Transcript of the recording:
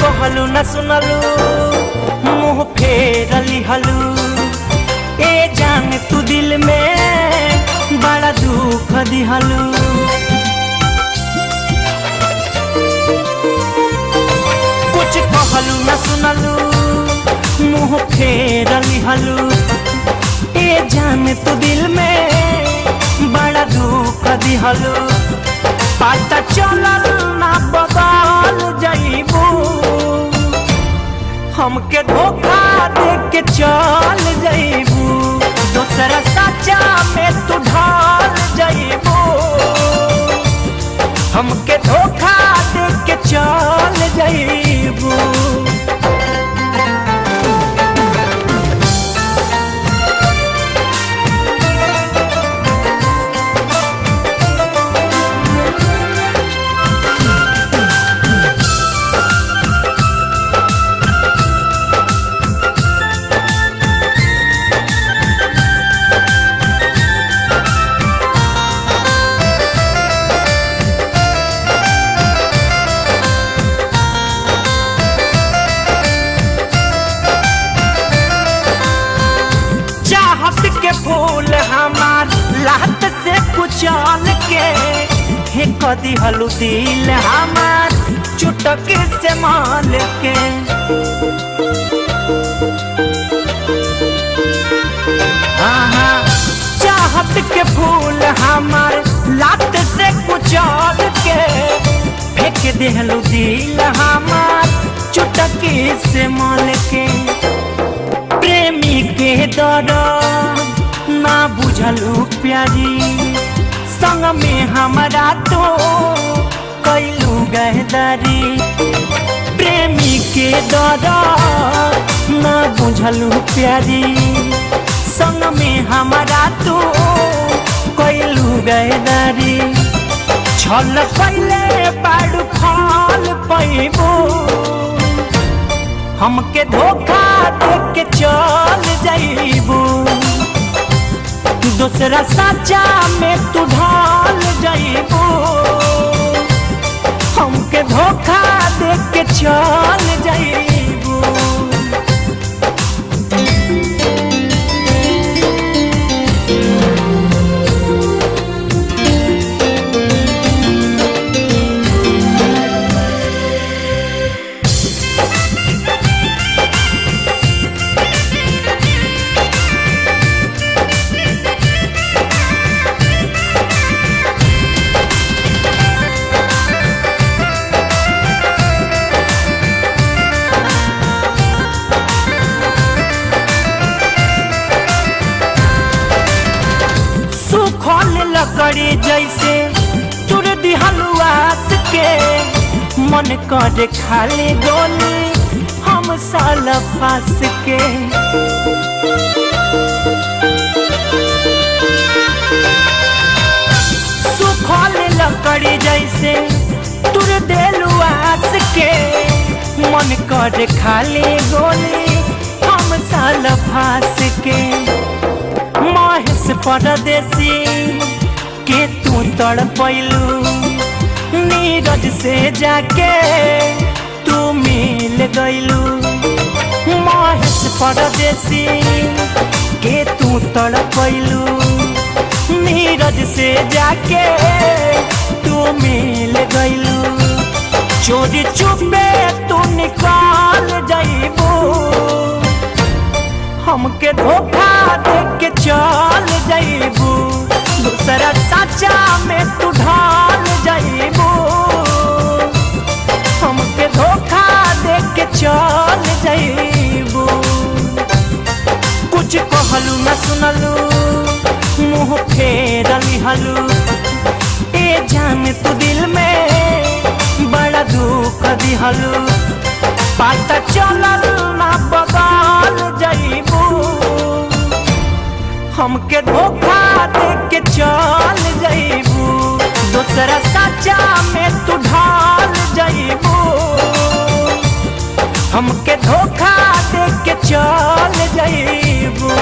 कहलू न सुनलू मुँह फेरली हलू ए जान तू दिल में बड़ा दुख दिहलू। कुछ कहलू न सुनलू मुँह फेरली हलू ए जान तू दिल में बड़ा दुख दिहलू। पता चलल ना बदल जाइबू हमके धोखा दे के चल जाइबू दूसरा सच्चा में तू ढल जाइबू हमके धोखा दे के चल जाइबू। के फूल हमार लात से कुचल के हे कदी हलू दिल हमार चुटक से माल के। हाँ चाहत के फूल हमार लात से कुचल के फेंक देहलू दिल हमार चुटक से माल के। प्रेमी के दर्द ना बुझलू प्यारी संग में हमारा तो कैलू गहदारी। प्रेमी के दर्द ना बुझलू प्यारी संग में हमारा तो कैलू गहदारी। छल कैले बाड़ू फल पैबू हमके धोखा दे के चल जाइबू दूसरा सच्चा में तू ढल जाइबू हमके धोखा दे के चल जाइबू। लकड़ी जैसे तुर दिहलू आस के मन करे खाली गोली हम साल फास के। सुखल लकड़ी जैसे तुर देलू आस के मन करे खाली गोली हम साल फास के। महेश परदेसी के तू तड़पैलू नीरज से जाके तू मिल गइलू। महेश परदेसी के तू तड़पैलू नीरज से जाके तू मिल गइलू। चोरी चुपे तू निकाल जाइबू हमके धोखा दे के चल जाइबू दूसरा सच्चा में तू ढल जाइबू हमके धोखा दे के चल जाइबू। कुछ कहलू न सुनलू मुँह फेरली हलू ए जान तू दिल में दिहलू पता चलल ना बदल जइबू हमके धोखा दे के चल जइबू दूसरा साचा में तू ढाल जइबू हमके धोखा दे के चल जइबू।